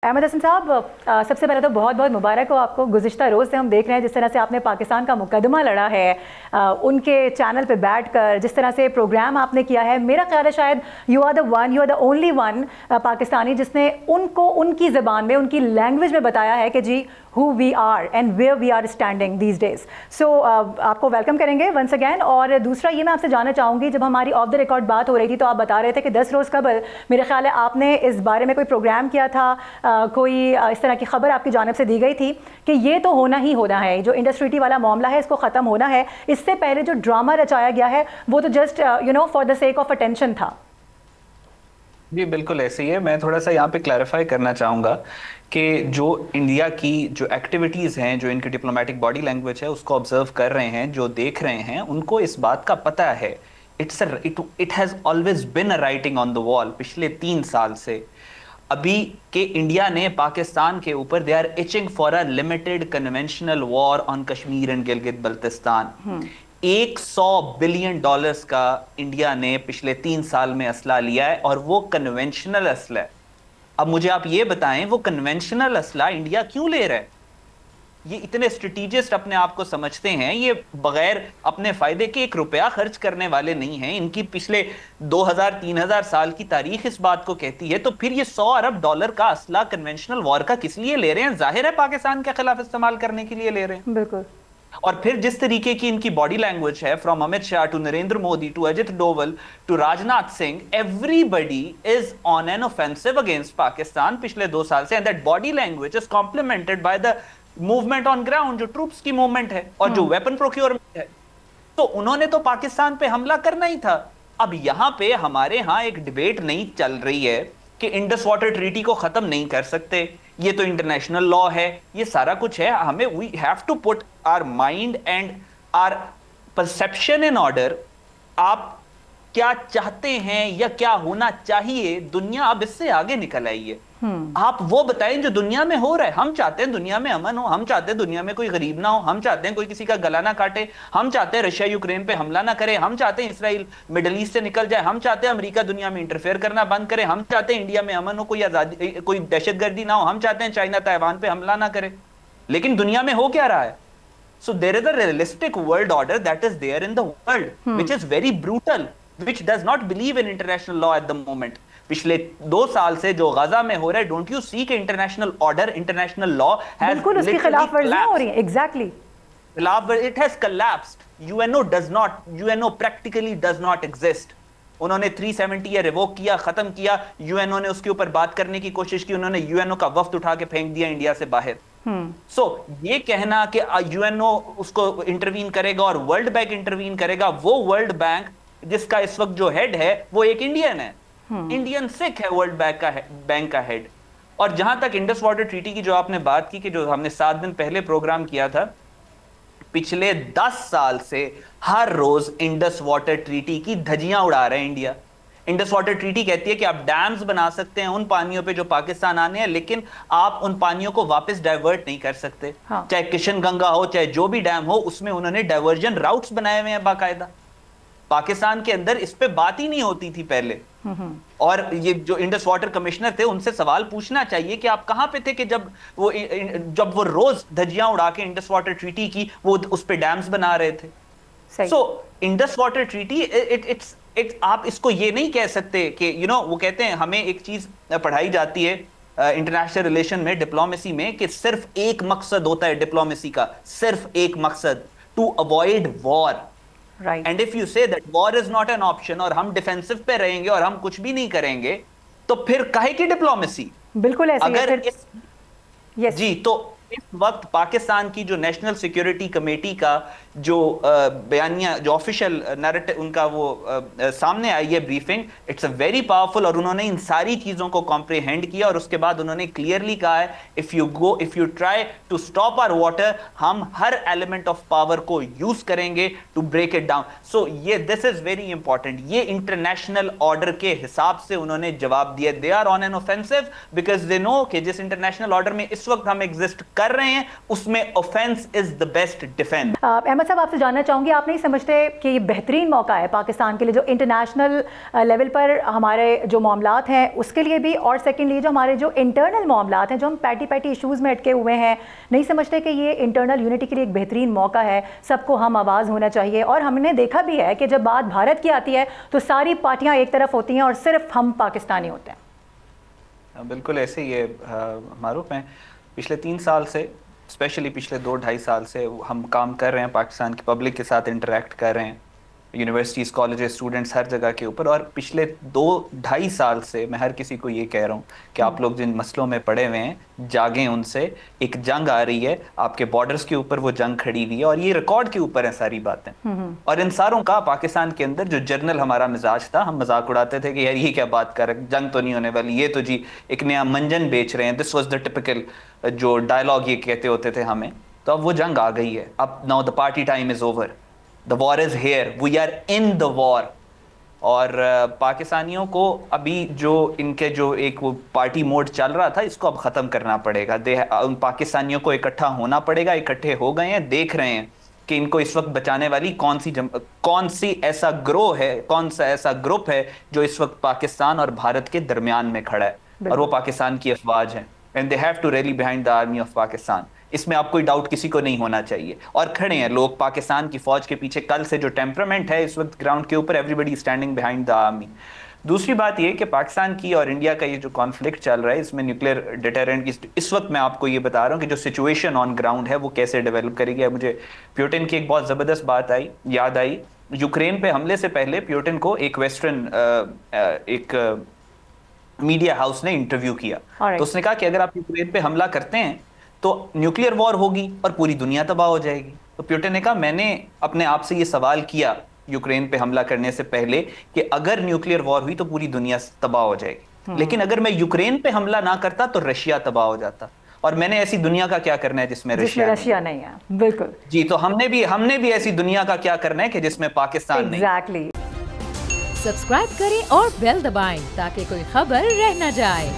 अहमद हसन साहब, सबसे पहले तो बहुत बहुत मुबारक हो आपको। गुज़िश्ता रोज़ से हम देख रहे हैं जिस तरह से आपने पाकिस्तान का मुकदमा लड़ा है, उनके चैनल पे बैठकर जिस तरह से प्रोग्राम आपने किया है। मेरा ख्याल है शायद you are the only one Pakistani जिसने उनको उनकी ज़बान में, उनकी लैंग्वेज में बताया है कि जी who we are and where we are standing these days. So आपको वेलकम करेंगे वंस अगैन। और दूसरा ये मैं आपसे जानना चाहूँगी, जब हमारी ऑफ द रिकॉर्ड बात हो रही थी तो आप बता रहे थे कि 10 रोज़ कबल मेरे ख्याल है आपने इस बारे में कोई प्रोग्राम किया था, कोई इस तरह की खबर आपकी जानिब से दी गई थी कि ये तो होना ही होना है, जो इंडस्ट्रिटी वाला मामला है इसको ख़त्म होना है। इससे पहले जो ड्रामा रचाया गया है वो तो just for the sake of attention था। जी बिल्कुल ऐसे ही है। मैं थोड़ा सा यहाँ पे क्लैरिफाई करना चाहूँगा कि जो इंडिया की जो एक्टिविटीज़ हैं, जो इनकी डिप्लोमेटिक बॉडी लैंग्वेज है, उसको ऑब्जर्व कर रहे हैं, जो देख रहे हैं, उनको इस बात का पता है। It has always been a writing on the wall पिछले 3 साल से। अभी के इंडिया ने पाकिस्तान के ऊपर they are itching for a limited conventional war on Kashmir and Gilgit Baltistan. 100 billion dollars का इंडिया ने पिछले 3 साल में असला लिया है, और वो कन्वेंशनल असला है। अब मुझे आप ये बताएं, वो कन्वेंशनल असला इंडिया क्यों ले रहा है? ये इतने स्ट्रेटेजिस्ट अपने आप को समझते हैं, ये बगैर अपने फायदे के 1 रुपया खर्च करने वाले नहीं हैं। इनकी पिछले 2000-3000 साल की तारीख इस बात को कहती है। तो फिर ये 100 अरब डॉलर का असला कन्वेंशनल वॉर का किस लिए ले रहे हैं? जाहिर है पाकिस्तान के खिलाफ इस्तेमाल करने के लिए ले रहे हैं। बिल्कुल। और फिर जिस तरीके की इनकी बॉडी लैंग्वेज है, from Amit Shah to Narendra Modi to Ajit Doval to Rajnath Singh, everybody is on an offensive against Pakistan पिछले 2 साल से। And that body language is complemented by the movement on ground, जो ट्रूप्स की मूवमेंट है और जो वेपन प्रोक्योरमेंट है। तो उन्होंने तो पाकिस्तान पे हमला करना ही था। अब यहां पे हमारे यहां एक डिबेट नहीं चल रही है कि इंडस वाटर ट्रीटी को खत्म नहीं कर सकते, ये तो इंटरनेशनल लॉ है, ये सारा कुछ है। हमें we have to put our mind and our perception in order. आप क्या चाहते हैं या क्या होना चाहिए? दुनिया अब इससे आगे निकल आई है। आप वो बताएं जो दुनिया में हो रहा है। हम चाहते हैं दुनिया में अमन हो, हम चाहते हैं दुनिया में कोई गरीब ना हो, हम चाहते हैं कोई किसी का गला ना काटे, हम चाहते हैं रशिया यूक्रेन पे हमला ना करे, हम चाहते हैं इसराइल मिडल ईस्ट से निकल जाए, हम चाहते हैं अमेरिका दुनिया में इंटरफेयर करना बंद करे, हम चाहते हैं इंडिया में अमन हो, कोई आजादी, कोई दहशतगर्दी ना हो, हम चाहते हैं चाइना ताइवान पे हमला ना करे। लेकिन दुनिया में हो क्या रहा है? So there is a realistic world order that is there in the world, which is very brutal, which does not believe in international law at the moment. पिछले 2 साल से जो गजा में हो रहा है, डोंट यू सी के international order, international law has बिल्कुल उसकी खिलाफ वर्जियां हो रही हैं। Exactly, it has collapsed. UNO practically does not exist. उन्होंने 370 या रिवोक किया, खत्म किया। यूएनओ ने उसके ऊपर बात करने की कोशिश की, उन्होंने यूएनओ का वफ्द उठा के फेंक दिया इंडिया से बाहर। ये कहना कि यूएनओ उसको इंटरवीन करेगा और वर्ल्ड बैंक इंटरवीन करेगा, वो वर्ल्ड बैंक जिसका इस वक्त जो हेड है वो एक इंडियन है, इंडियन सिख है वर्ल्ड बैंक का हेड। और जहां तक इंडस वाटर ट्रीटी की जो आपने बात की, कि जो हमने 7 दिन पहले प्रोग्राम किया था, पिछले 10 साल से हर रोज इंडस वाटर ट्रीटी की धज्जियां उड़ा रहे हैं इंडिया। इंडस वाटर ट्रीटी कहती है कि आप डैम्स बना सकते हैं उन पानियों पे जो पाकिस्तान आने हैं, लेकिन आप उन पानियों को वापस डाइवर्ट नहीं कर सकते। चाहे किशन गंगा हो, चाहे जो भी डैम हो, उसमें उन्होंने डाइवर्जन राउट्स बनाए हुए हैं बाकायदा। पाकिस्तान के अंदर इस पे बात ही नहीं होती थी पहले। और ये जो इंडस वाटर कमिश्नर थे, उनसे सवाल पूछना चाहिए कि आप कहां पे थे कि जब वो रोज धज्जियां उड़ा के इंडस वाटर ट्रीटी की वो उस पे डैम्स बना रहे थे। सो इंडस वाटर ट्रीटी आप इसको ये नहीं कह सकते कि वो कहते हैं, हमें एक चीज पढ़ाई जाती है इंटरनेशनल रिलेशन में, डिप्लोमेसी में, कि सिर्फ एक मकसद होता है डिप्लोमेसी का, सिर्फ एक मकसद, to avoid war. And if you say that war is not an option और हम डिफेंसिव पे रहेंगे और हम कुछ भी नहीं करेंगे, तो फिर काहे की डिप्लोमेसी? बिल्कुल ऐसे अगर जी, तो इस वक्त पाकिस्तान की जो नेशनल सिक्योरिटी कमेटी का जो बयानिया, जो ऑफिशियल नैरेटिव उनका वो सामने आई है briefing, it's a very powerful. और उन्होंने इन सारी चीजों को कॉम्प्रिहेंड किया और उसके बाद उन्होंने क्लियरली कहा है, if you try to stop our water, हम हर एलिमेंट ऑफ पावर को यूज करेंगे to break it down. So ये दिस इज वेरी इंपॉर्टेंट। ये इंटरनेशनल ऑर्डर के हिसाब से उन्होंने जवाब दिया। They are on an offensive because they know कि जिस इंटरनेशनल ऑर्डर में इस वक्त हम एग्जिस्ट कर रहे हैं उसमें offence is the best defence. Ahmed sahab, आपसे जानना चाहूंगी, आप नहीं समझते कि ये बेहतरीन मौका है पाकिस्तान के लिए, जो इंटरनेशनल लेवल पर हमारे जो मामलात हैं उसके लिए भी, और सेकेंडली जो हमारे जो इंटरनल मामलात हैं, जो हम पैटी इशूज़ में अटके हुए हैं, नहीं समझते कि ये इंटरनल यूनिटी के लिए एक बेहतरीन मौका है, सबको हम आवाज़ होना चाहिए? और हमने देखा भी है कि जब बात भारत की आती है तो सारी पार्टियां एक तरफ होती हैं और सिर्फ हम पाकिस्तानी होते हैं। बिल्कुल ऐसे ही है मारूफ है। पिछले 3 साल से, स्पेशली पिछले 2-2.5 साल से हम काम कर रहे हैं, पाकिस्तान की पब्लिक के साथ इंटरेक्ट कर रहे हैं, यूनिवर्सिटीज़, कॉलेजेस, स्टूडेंट्स हर जगह के ऊपर। और पिछले 2-2.5 साल से मैं हर किसी को ये कह रहा हूँ कि आप लोग जिन मसलों में पड़े हुए हैं जागें उनसे। एक जंग आ रही है, आपके बॉर्डर्स के ऊपर वो जंग खड़ी हुई है और ये रिकॉर्ड के ऊपर है सारी बातें। और इन सारों का पाकिस्तान के अंदर जो जर्नल हमारा मिजाज था, हम मजाक उड़ाते थे कि यार ये क्या बात कर रहे, जंग तो नहीं होने वाली, ये तो जी एक नया मंजन बेच रहे हैं। दिस वॉज द टिपिकल जो डायलॉग ये कहते होते थे हमें। तो अब वो जंग आ गई है, अब now the party time is over, the war is here, we are in the war. और पाकिस्तानियों को अभी जो इनके जो एक वो पार्टी मोड चल रहा था, इसको अब ख़त्म करना पड़ेगा। उन पाकिस्तानियों को इकट्ठा होना पड़ेगा। इकट्ठे हो गए हैं, देख रहे हैं कि इनको इस वक्त बचाने वाली कौन सी ऐसा ग्रोह है, कौन सा ऐसा ग्रुप है जो इस वक्त पाकिस्तान और भारत के दरमियान में खड़ा है, और वो पाकिस्तान की अफवाज है। And they have to rally behind the army of Pakistan. इसमें आप कोई डाउट किसी को नहीं होना चाहिए। और खड़े हैं लोग पाकिस्तान की फौज के पीछे। कल से जो टेम्परामेंट है इस वक्त ग्राउंड के ऊपर, everybody standing behind the army. दूसरी बात ये कि पाकिस्तान की और इंडिया का ये जो कॉन्फ्लिक्ट चल रहा है, इसमें न्यूक्लियर डिटरेंट की इस वक्त मैं आपको ये बता रहा हूँ कि जो सिचुएशन ऑन ग्राउंड है वो कैसे डेवलप करेगी। मुझे प्यूटिन की एक बहुत ज़बरदस्त बात याद आई। यूक्रेन पे हमले से पहले प्यूटिन को एक वेस्टर्न एक मीडिया हाउस ने इंटरव्यू किया। तो उसने कहा कि अगर आप यूक्रेन पे हमला करते हैं तो न्यूक्लियर वॉर होगी और पूरी दुनिया तबाह हो जाएगी। तो प्यूटिन ने कहा, मैंने अपने आप से ये सवाल किया यूक्रेन पे हमला करने से पहले कि अगर न्यूक्लियर वॉर हुई तो पूरी दुनिया तबाह हो जाएगी, लेकिन अगर मैं यूक्रेन पे हमला ना करता तो रशिया तबाह हो जाता, और मैंने ऐसी दुनिया का क्या करना है जिसमें रशिया नहीं है। बिल्कुल जी, तो हमने भी ऐसी दुनिया का क्या करना है कि जिसमें पाकिस्तान नहीं। सब्सक्राइब करें और बेल दबाएं ताकि कोई खबर रह न जाए।